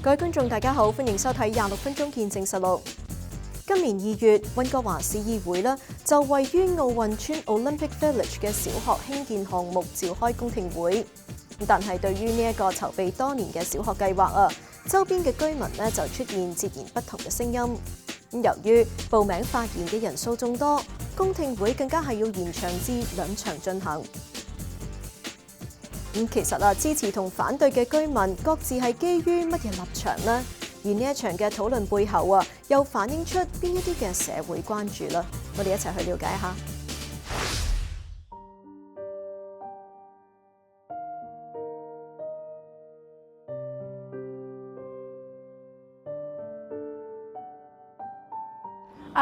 各位觀眾大家好，歡迎收睇26分鐘見證實錄。今年2月，溫哥華市議會就位於奧運村 Olympic Village 嘅小學興建項目召開公聽會。但係對於呢一個籌備多年嘅小學計劃周邊嘅居民就出現截然不同嘅聲音。由於報名發言嘅人數眾多，公聽會更加係要延長至2場進行。其實支持同反對嘅居民各自係基於乜嘢立場呢？而呢一場嘅討論背後又反映出邊一啲嘅社會關注呢？我哋一齊去了解一下。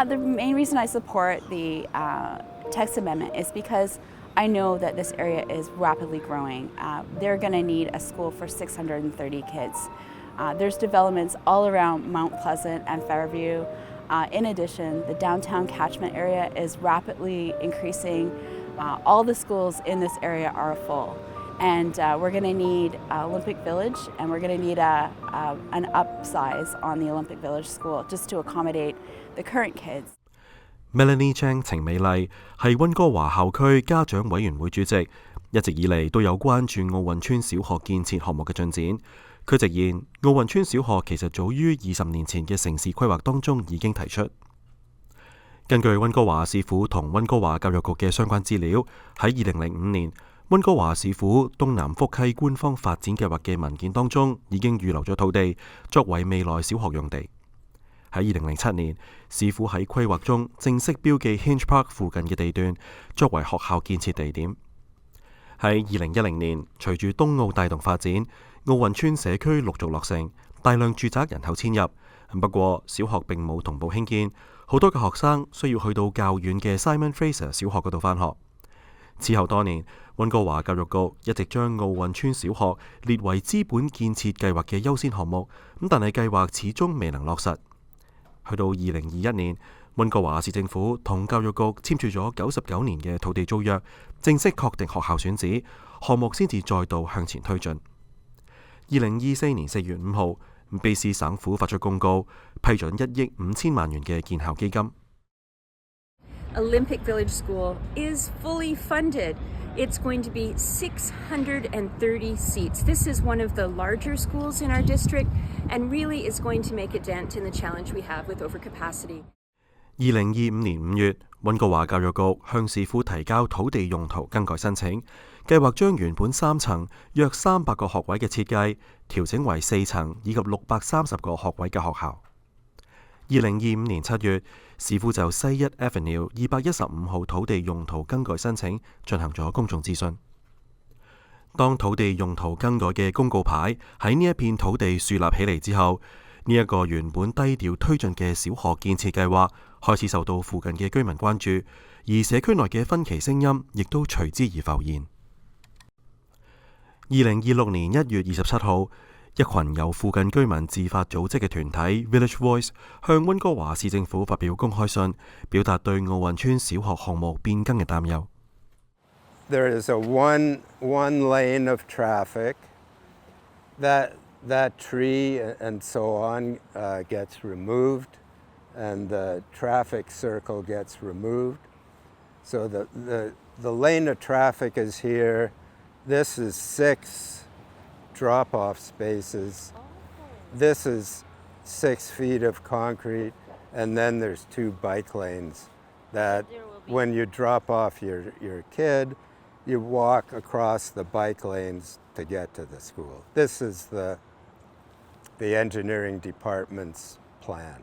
The main reason I support the text amendment is because I know that this area is rapidly growing. They're going to need a school for 630 kids. There's developments all around Mount Pleasant and Fairview. In addition, the downtown catchment area is rapidly increasing. All the schools in this area are full. And we're going to need Olympic Village, and we're going to need an upsize on the Olympic Village school just to accommodate the current kids. Melanie Chang 程美麗係溫哥華校區家長委員會主席，一直以嚟都有關注奧運村小學建設項目嘅進展。佢直言，奧運村小學其實早於20年前嘅城市規劃當中已經提出。根據溫哥華市府同溫哥華教育局嘅相關資料，喺2005年，溫哥華市府東南福溪官方發展計劃嘅文件當中已經預留咗土地作為未來小學用地。喺2007年，市府喺規劃中正式標記 Hinge Park 附近嘅地段作為學校建設地點。喺2010年，隨住東澳帶動發展，奧運村社區陸續落成，大量住宅人口遷入。不過，小學並冇同步興建，好多嘅學生需要去到較遠嘅 Simon Fraser 小學嗰度返學。此後多年，溫哥華教育局一直將奧運村小學列為資本建設計劃嘅優先項目，但係計劃始終未能落實。去到2021年，溫哥華市政府同教育局簽署咗99年嘅土地租約，正式確定學校選址，項目先至再度向前推進。2024年4月5號，卑詩省府發出公告，批准1億5千萬元嘅建校基金。Olympic Village School is fully funded. It's going to be 630 seats. This is one of the larger schools in our district and really is going to make a dent in the challenge we have with overcapacity. 2025年5月，溫哥華教育局向市府提交土地用途更改申請，計劃將原本3層約300個學位嘅設計調整為4層以及630個學位嘅學校。2025年7月，市府就西一 Avenue 215號土地用途更改申請進行咗公眾諮詢。當土地用途更改嘅公告牌喺呢一片土地樹立起嚟之後，呢一個原本低調推進嘅小學建設計劃開始受到附近嘅居民關注，而社區內嘅分歧聲音亦都隨之而浮現。2026年1月27號，一群由附近居民自發組織嘅團體 Village Voice 向溫哥華市政府發表公開信，表達對奧運村小學項目變更嘅擔憂。There is a one lane of traffic. That tree and so on gets removed, and the traffic circle gets removed. So the lane of traffic is here. This is 6 drop-off spaces. This is 6 feet of concrete, and then there's 2 bike lanes that when you drop off your kid, you walk across the bike lanes to get to the school. This is the engineering department's plan.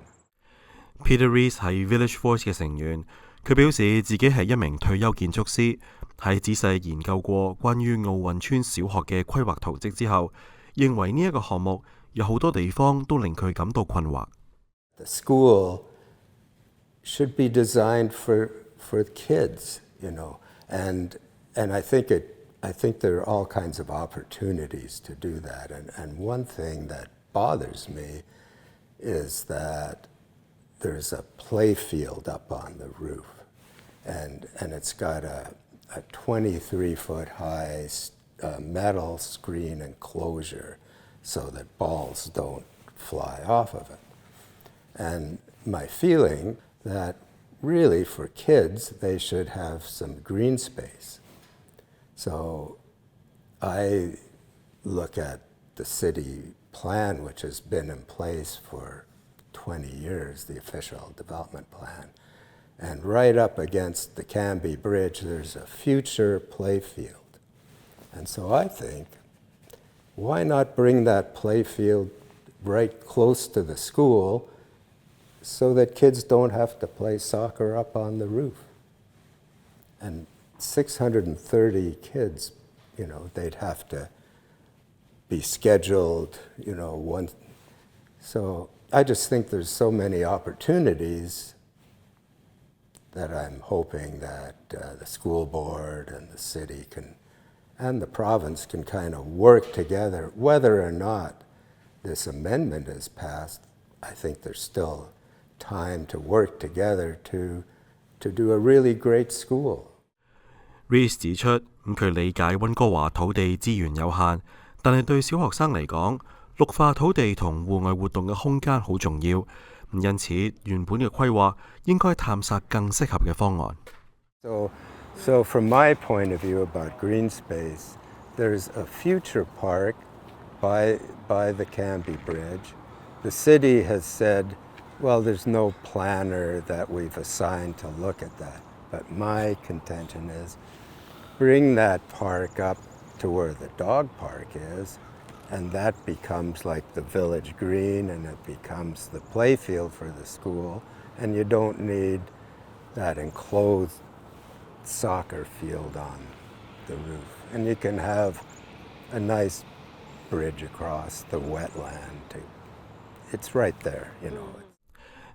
Peter Rees 係 Village Voice 嘅成員，佢表示自己係一名退休建築師，喺仔細研究過關於奧運村小學嘅規劃圖則之後，認為呢一個項目有好多地方都令佢感到困惑。The school should be designed for kids, and I think there are all kinds of opportunities to do that. And one thing that bothers me is that there's a play field up on the roof, and it's got a 23-foot high metal screen enclosure so that balls don't fly off of it. And my feeling that really for kids, they should have some green space. So I look at the city plan, which has been in place for 20 years, the official development plan. And right up against the Canby Bridge, there's a future playfield. And so I think, why not bring that playfield right close to the school so that kids don't have to play soccer up on the roof? And 630 kids, they'd have to be scheduled, one. So I just think there's so many opportunities that I'm hoping that the school board and the city and the province can kind of work together. Whether or not this amendment is passed, I think there's still time to work together to do a really great school. Reese 指出，佢理解溫哥華土地資源有限，但係對小學生嚟講，綠化土地同戶外活動嘅空間好重要。因此，原本嘅規劃應該探索更適合嘅方案。So from my point of view about green space, there's a future park by the Canby Bridge. The city has said, well, there's no planner that we've assigned to look at that. But my contention is bring that park up to where the dog park is, and that becomes like the village green, and it becomes the playfield for the school, and you don't need that enclosed soccer field on the roof. And you can have a nice bridge across the wetland. It's right there,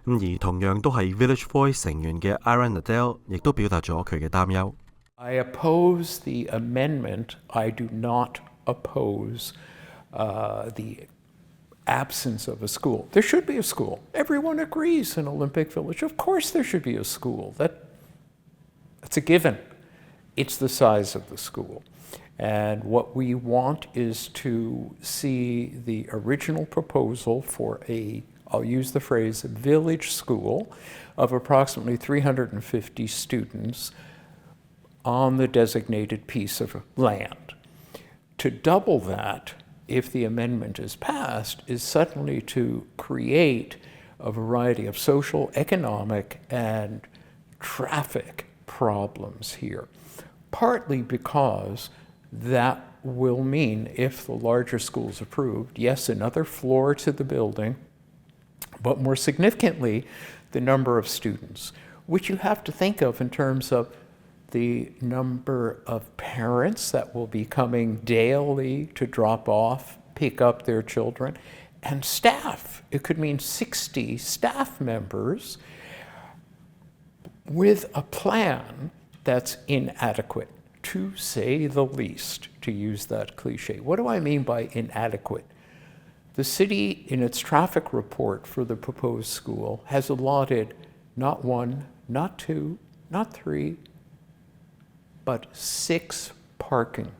而同樣都係 Village Voice 成員嘅 Aaron Adele 亦都表達咗佢嘅擔憂。I oppose the amendment. I do not oppose the absence of a school. There should be a school. Everyone agrees in Olympic Village. Of course there should be a school. That's a given. It's the size of the school. And what we want is to see the original proposal for I'll use the phrase, village school of approximately 350 students on the designated piece of land. To double that, if the amendment is passed, is suddenly to create a variety of social, economic, and traffic problems here. Partly because that will mean, if the larger school is approved, yes, another floor to the building, but more significantly, the number of students, which you have to think of in terms of the number of parents that will be coming daily to drop off, pick up their children, and staff. It could mean 60 staff members with a plan that's inadequate, to say the least, to use that cliche. What do I mean by inadequate? The city, in its traffic report for the proposed school, has allotted not one, not two, not three, but 6 parking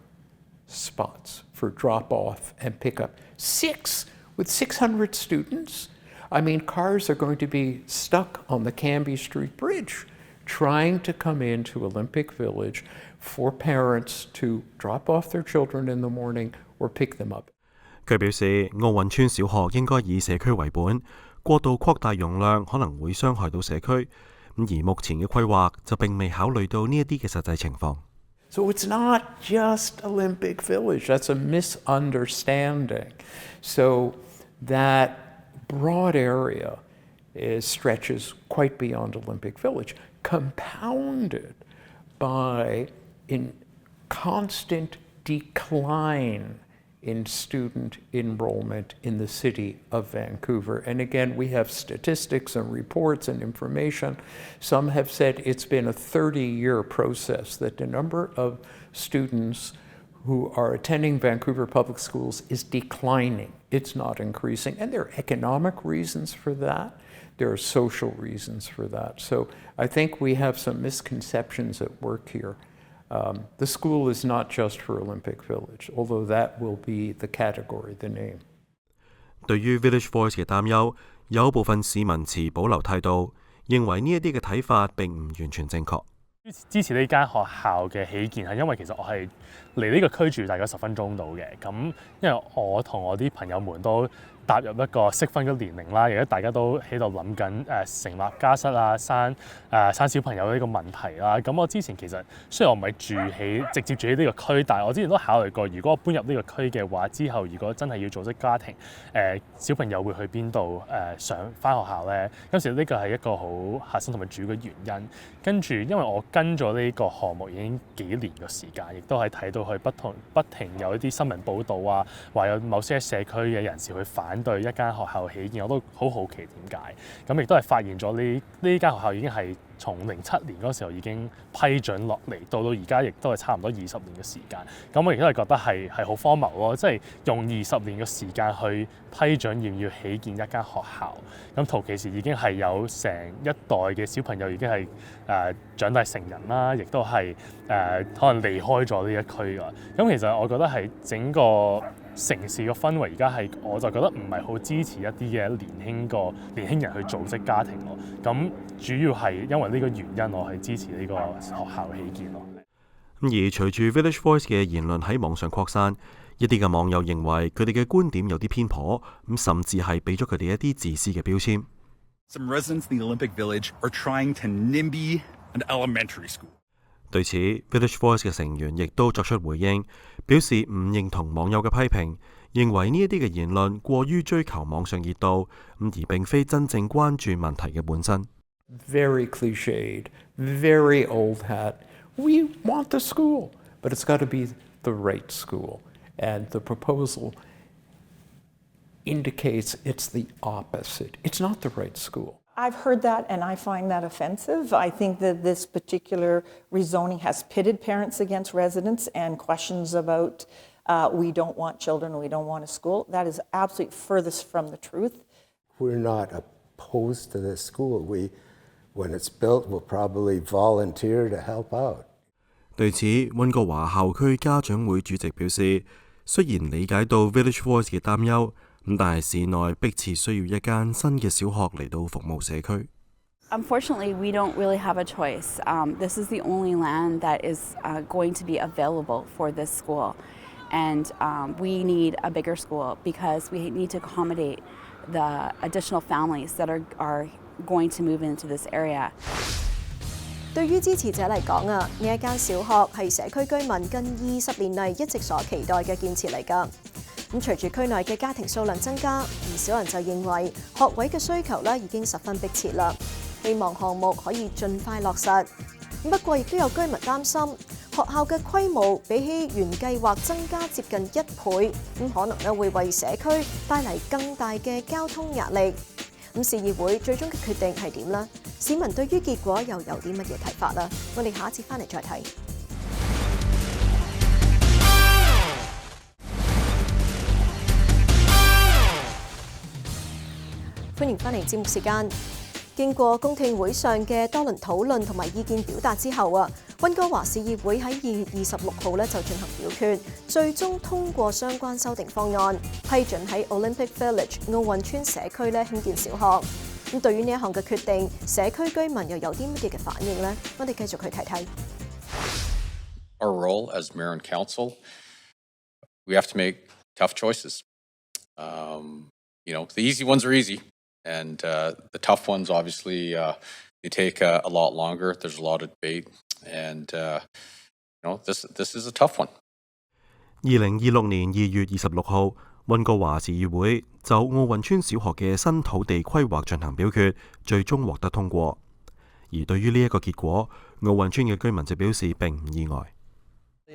spots for drop-off and pickup. 6 with 600 students? I mean, cars are going to be stuck on the Canby Street Bridge trying to come into Olympic Village for parents to drop off their children in the morning or pick them up. 佢表示，奧運村小學應該以社區為本，過度擴大容量可能會傷害到社區。而目前嘅規劃就並未考慮到呢一啲嘅實際情況。So it's not just Olympic Village. That's a misunderstanding. So that broad area stretches quite beyond Olympic Village, compounded by constant decline in student enrollment in the city of Vancouver. And again, we have statistics and reports and information. Some have said it's been a 30-year process, that the number of students who are attending Vancouver public schools is declining. It's not increasing. And there are economic reasons for that. There are social reasons for that. So I think we have some misconceptions at work here. The school is not just for Olympic Village, although that will be the category, the name. 對於 Village Voice 嘅擔憂，有部分市民持保留態度，認為呢一啲嘅睇法並唔完全正確。支持呢間學校嘅起建係因為其實我係離呢個區住大概10分鐘到嘅，咁因為我同我啲朋友們都踏入一個適婚嘅年齡啦，而家大家都喺度諗緊成立家室啊、生小朋友呢個問題啦。咁我之前其實雖然我唔係直接住喺呢個區，但係我之前都考慮過，如果我搬入呢個區嘅話，之後如果真係要組織家庭，小朋友會去邊度上返學校咧？咁其實呢個係一個好核心同埋主要嘅原因。跟住因為我跟咗呢個項目已經幾年嘅時間，亦都係睇到佢不停有一啲新聞報導啊，話有某些社區嘅人士去反對一間學校起建，我都好好奇點解。咁亦都係發現咗呢間學校已經係從07年嗰時候已經批准落嚟，到而家亦都係差唔多20年嘅時間。咁我亦都係覺得係好荒謬咯，即係用20年嘅時間去批准要唔要起建一間學校。咁到其時已經係有成一代嘅小朋友已經係長大成人啦，亦都係可能離開咗呢一區㗎。咁其實我覺得係整個城市嘅氛圍而家係，我就覺得唔係好支持一啲嘅年輕人去組織家庭咯。咁主要係因為呢個原因，我係支持呢個學校起建咯。而隨住 Village Voice 嘅言論喺網上擴散，一啲嘅網友認為佢哋嘅觀點有啲偏頗，咁甚至係俾咗佢哋一啲自私嘅標籤。Some residents in the Olympic Village are trying to NIMBY an elementary school. 對此 ，Village Voice 嘅成員亦都作出回應，表示唔認同網友嘅批評，認為呢一啲嘅言論過於追求網上熱度，而並非真正關注問題嘅本身。Very cliched, very old hat. We want the school, but it's got to be the right school. And the proposal indicates it's the opposite. It's not the right school. I've heard that, and I find that offensive. I think that this particular rezoning has pitted parents against residents and questions about we don't want children, we don't want a school. That is absolutely furthest from the truth. We're not opposed to this school. When it's built, we'll probably volunteer to help out. 對此，溫哥華校區家長會主席表示，雖然理解到 Village Voice 嘅擔憂，但係市內迫切需要一間新嘅小學嚟到服務社區。Unfortunately, we don't really have a choice. This is the only land that is going to be available for this school. And we need a bigger school because we need to accommodate the additional families that are going to move into this area. 對於支持者嚟講呢一間小學係社區居民近20年嚟一直所期待嘅建設嚟㗎。咁隨住區內嘅家庭數量增加，唔少人就認為學位嘅需求已經十分迫切啦，希望項目可以盡快落實。不過亦都有居民擔心學校嘅規模比起原計劃增加接近1倍，可能會為社區帶嚟更大嘅交通壓力。市議會最終嘅決定係點呢？市民對於結果又有啲乜嘢睇法呢？我哋下一節翻嚟再睇。歡迎翻嚟節目時間。經過公聽會上嘅多輪討論同埋意見表達之後溫哥華市議會喺2月26號就進行表決，最終通過相關修訂方案，批准喺 Olympic Village 奧運村社區興建小學。咁對於呢一項嘅決定，社區居民又有啲乜嘢嘅反應呢？我哋繼續去睇睇。Our role as mayor and council, we have to make tough choices. The easy ones are easy. And the tough ones, obviously, they take a lot longer. There's a lot of debate, and this is a tough one. 2026年2月26號，溫哥華市議會就奧運村小學嘅新土地規劃進行表決，最終獲得通過。而對於呢一個結果，奧運村嘅居民就表示並唔意外。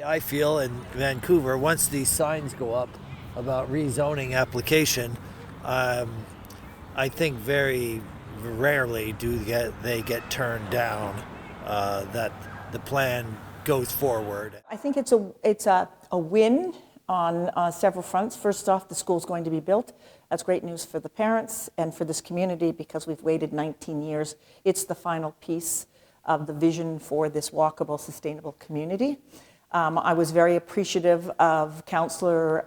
I feel in Vancouver, once these signs go up about rezoning application, I think very rarely they get turned down, that the plan goes forward. I think it's a win on several fronts. First off, the school's going to be built. That's great news for the parents and for this community because we've waited 19 years. It's the final piece of the vision for this walkable, sustainable community. I was very appreciative of Councillor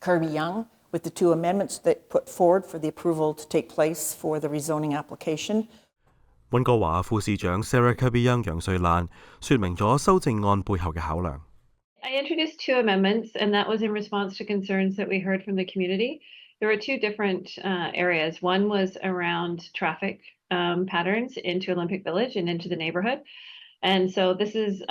Kirby Young with the 2 amendments that put forward for the approval to take place for the rezoning application. 溫哥華副市長 Sarah Young 楊瑞蘭說明咗修正案背後嘅考量。I introduced 2 amendments, and that was in response to concerns that we heard from the community. There were 2 different areas. One was around traffic patterns into Olympic Village and into the neighborhood. And so this is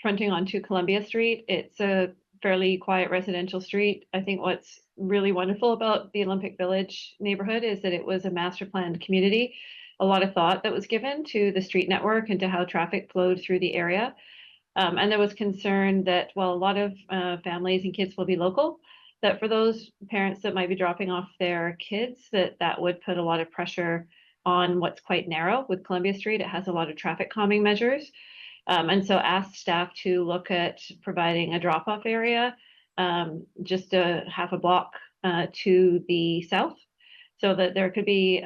fronting onto Columbia Street. It's a fairly quiet residential street. I think what's really wonderful about the Olympic Village neighborhood is that it was a master planned community. A lot of thought that was given to the street network and to how traffic flowed through the area. And there was concern that, well, a lot of families and kids will be local, that for those parents that might be dropping off their kids, that would put a lot of pressure on what's quite narrow with Columbia Street. It has a lot of traffic calming measures. And so asked staff to look at providing a drop-off area just a half a block to the south, so that there could be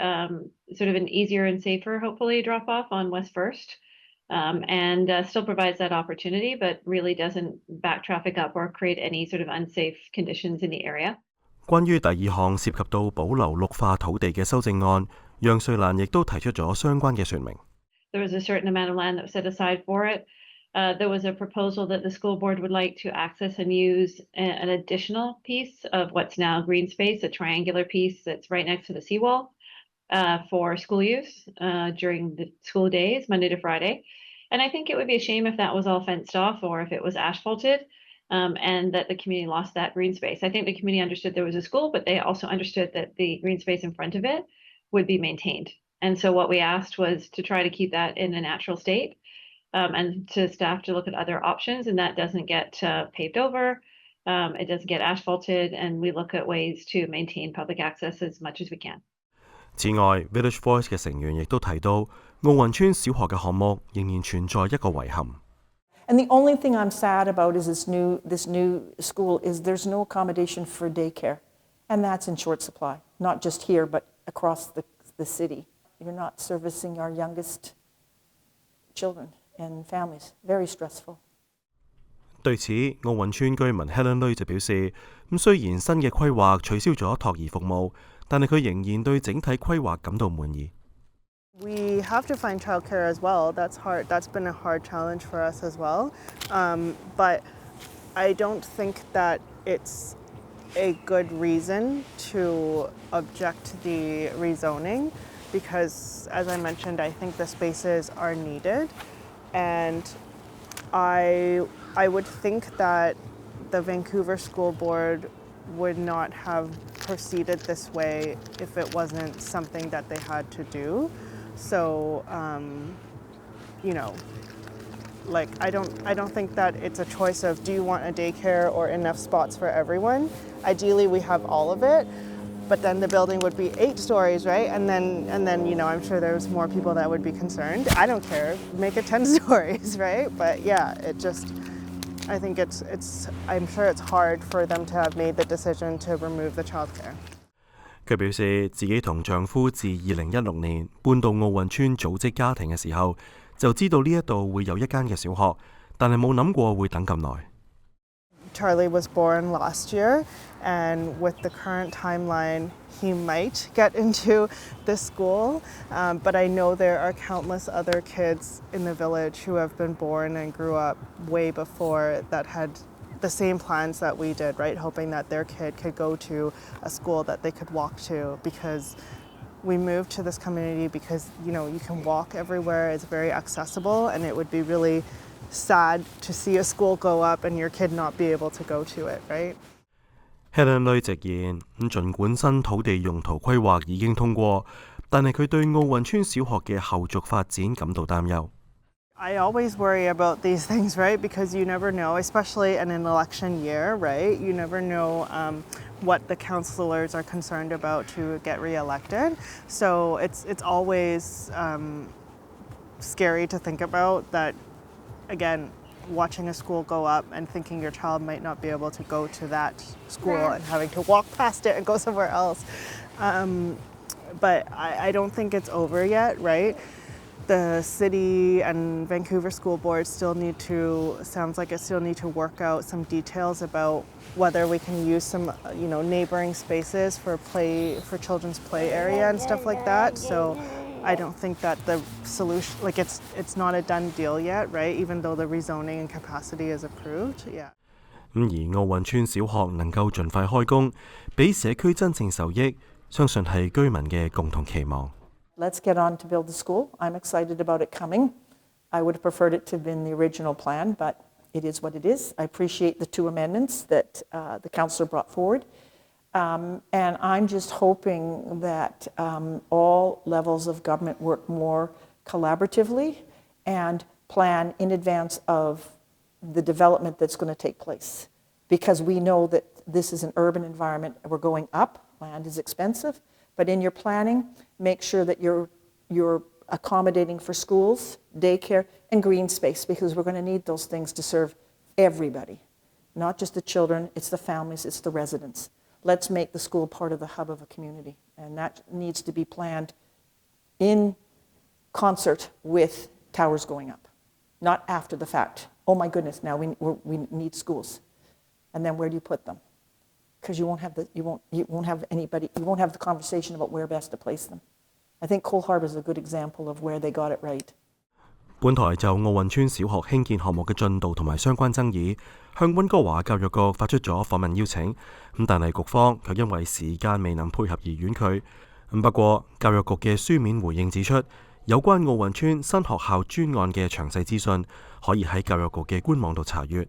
sort of an easier and safer, hopefully, drop-off on West 1st. And still provides that opportunity, but really doesn't back traffic up or create any sort of unsafe conditions in the area. 關於第2項涉及到保留綠化土地嘅修正案，楊瑞蘭亦都提出咗相關嘅說明。There was a certain amount of land that was set aside for it. There was a proposal that the school board would like to access and use an additional piece of what's now green space, a triangular piece that's right next to the seawall, for school use during the school days, Monday to Friday. And I think it would be a shame if that was all fenced off or if it was asphalted and that the community lost that green space. I think the community understood there was a school, but they also understood that the green space in front of it would be maintained. And so what we asked was to try to keep that in a natural state and to staff to look at other options, and that doesn't get paved over, it doesn't get asphalted, and we look at ways to maintain public access as much as we can. 此外 ，Village Voice 嘅成員亦都提到，奧運村小學嘅項目仍然存在一個遺憾。And the only thing I'm sad about is this new school is there's no accommodation for daycare, and that's in short supply, not just here but across the city. You're not servicing our youngest children and families. Very stressful. 對此，奧運村居民 Helen Lui 就表示，雖然新嘅規劃取消咗托兒服務，但係佢仍然對整體規劃感到滿意。We have to find childcare as well. That's hard. That's been a hard challenge for us as well. But I don't think that it's a good reason to object the rezoning because, as I mentioned, I think the spaces are needed. And I would think that the Vancouver School Board would not have proceeded this way if it wasn't something that they had to do. So, like I don't think that it's a choice of do you want a daycare or enough spots for everyone. Ideally, we have all of it, but then the building would be 8 stories, right? And then I'm sure there's more people that would be concerned. I don't care, make it 10 stories, right? But yeah, I think I'm sure it's hard for them to have made the decision to remove the childcare. 佢表示自己同丈夫自2016年搬到奧運村組織家庭嘅時候，就知道呢一度會有一間嘅小學，但係冇諗過會等咁耐。Charlie was born last year, and with the current timeline, he might get into this school. But I know there are countless other kids in the village who have been born and grew up way before that had the same plans that we did, right? Hoping that their kid could go to a school that they could walk to, because we moved to this community because, you can walk everywhere, it's very accessible, and it would be really sad to see a school go up and your kid not be able to go to it, right? Helen Lui 直言，儘管新土地用途規劃已經通過，但係佢對奧運村小學嘅後續發展感到擔憂。I always worry about these things, right? Because you never know, especially in an election year, right? You never know what the councillors are concerned about to get reelected. So it's always scary to think about that, again, watching a school go up and thinking your child might not be able to go to that school and having to walk past it and go somewhere else. But I don't think it's over yet, right? the city and Vancouver School Board still need to work out some details about whether we can use some, neighboring spaces for children's play area and stuff like that. So I don't think that the solution, it's not a done deal yet, right? Even though the rezoning and capacity is approved, yeah. 而奧運村小學能夠盡快開工，俾社區真正受益，相信係居民嘅共同期望。Let's get on to build the school. I'm excited about it coming. I would have preferred it to have been the original plan, but it is what it is. I appreciate the 2 amendments that the councillor brought forward. And I'm just hoping that all levels of government work more collaboratively and plan in advance of the development that's going to take place. Because we know that this is an urban environment, we're going up, land is expensive, but in your planning, make sure that you're accommodating for schools, daycare, and green space, because we're going to need those things to serve everybody. Not just the children, it's the families, it's the residents. Let's make the school part of the hub of a community, and that needs to be planned in concert with towers going up, not after the fact. Oh my goodness, now we need schools. And then where do you put them? Because you won't have the conversation about where best to place them. I think Cole Harbour is a good example of where they got it right. 本台就奧運村小學興建項目嘅進度同埋相關爭議，向溫哥華教育局發出咗訪問邀請，但係局方卻因為時間未能配合而婉拒。不過教育局嘅書面回應指出，有關奧運村新學校專案嘅詳細資訊可以喺教育局嘅官網度查閱。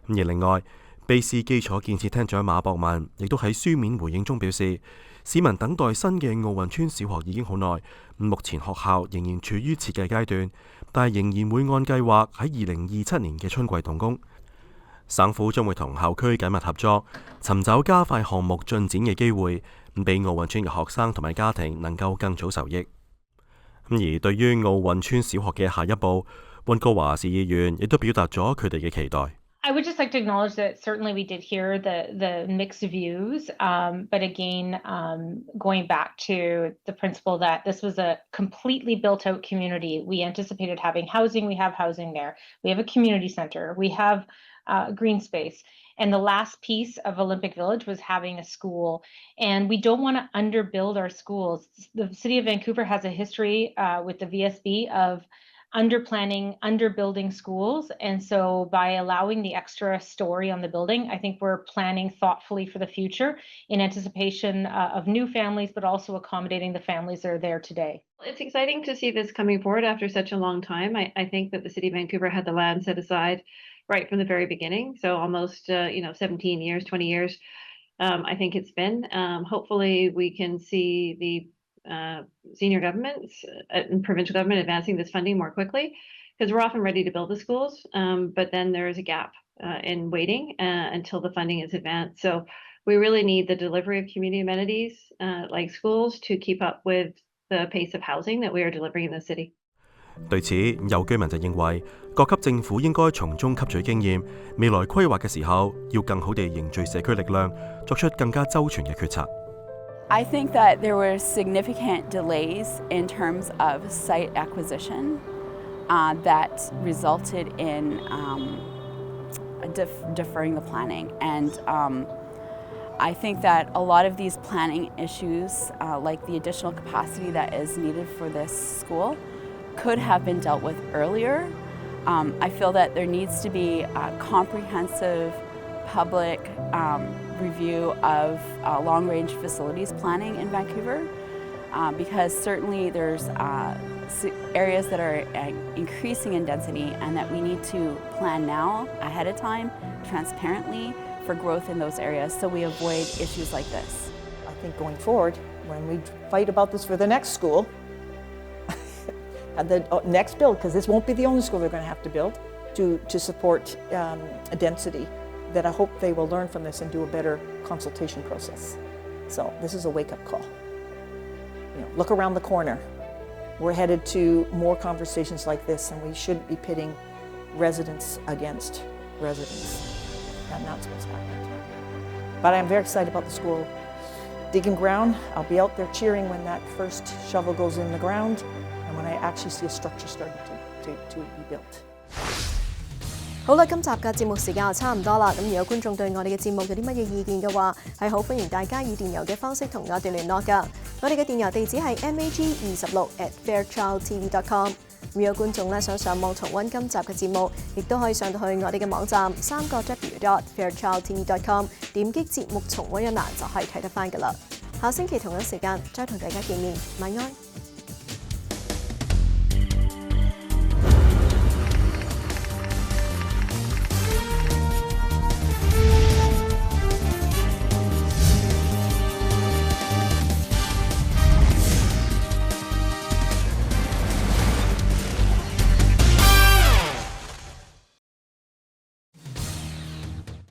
而另外，卑斯基礎建設廳長馬博文亦都喺書面回應中表示，市民等待新嘅奧運村小學已經好耐，目前學校仍然處於設計階段，但係仍然會按計劃喺2027年嘅春季動工。省府將會同校區緊密合作，尋找加快項目進展嘅機會，俾奧運村嘅學生同埋家庭能夠更早受益。而對於奧運村小學嘅下一步，溫哥華市議員亦都表達咗佢哋嘅期待。I would just like to acknowledge that certainly we did hear the mixed views, but again, going back to the principle that this was a completely built out community. We anticipated having housing, we have housing there. We have a community center, we have green space. And the last piece of Olympic Village was having a school. And we don't want to underbuild our schools. The City of Vancouver has a history with the VSB of underplanning, underbuilding schools. And so by allowing the extra story on the building, I think we're planning thoughtfully for the future in anticipation of new families, but also accommodating the families that are there today. It's exciting to see this coming forward after such a long time. I think that the City of Vancouver had the land set aside right from the very beginning. So almost, 17 years, 20 years, I think it's been. Hopefully we can see the senior governments and provincial government advancing this funding more quickly, because we're often ready to build the schools, but then there is a gap in waiting until the funding is advanced. So we really need the delivery of community amenities like schools to keep up with the pace of housing that we are delivering in the city. 對此，有居民就認為，各級政府應該從中吸取經驗，未來規劃嘅時候要更好地凝聚社區力量，作出更加周全嘅決策。I think that there were significant delays in terms of site acquisition that resulted in deferring the planning. And I think that a lot of these planning issues, like the additional capacity that is needed for this school, could have been dealt with earlier. I feel that there needs to be a comprehensive public review of long-range facilities planning in Vancouver, because certainly there's areas that are increasing in density and that we need to plan now ahead of time, transparently, for growth in those areas so we avoid issues like this. I think going forward, when we fight about this for the next school, and the next build, because this won't be the only school they're going to have to build to support a density, that I hope they will learn from this and do a better consultation process. So this is a wake-up call. Look around the corner. We're headed to more conversations like this, and we shouldn't be pitting residents against residents. And that's what's happening. But I'm very excited about the school digging ground. I'll be out there cheering when that first shovel goes in the ground. and when I actually see a structure starting to be built. 好啦，今集嘅節目時間就差唔多啦。咁如果觀眾對我哋嘅節目有啲乜嘢意見嘅話，係好歡迎大家以電郵嘅方式同我哋聯絡㗎。我哋嘅電郵地址係 mag26@fairchildtv.com。如果觀眾咧想上網重溫今集嘅節目，亦都可以上到去我哋嘅網站3w.fairchildtv.com， 點擊節目重溫一欄就係睇得返㗎啦。下星期同一時間再同大家見面，晚安。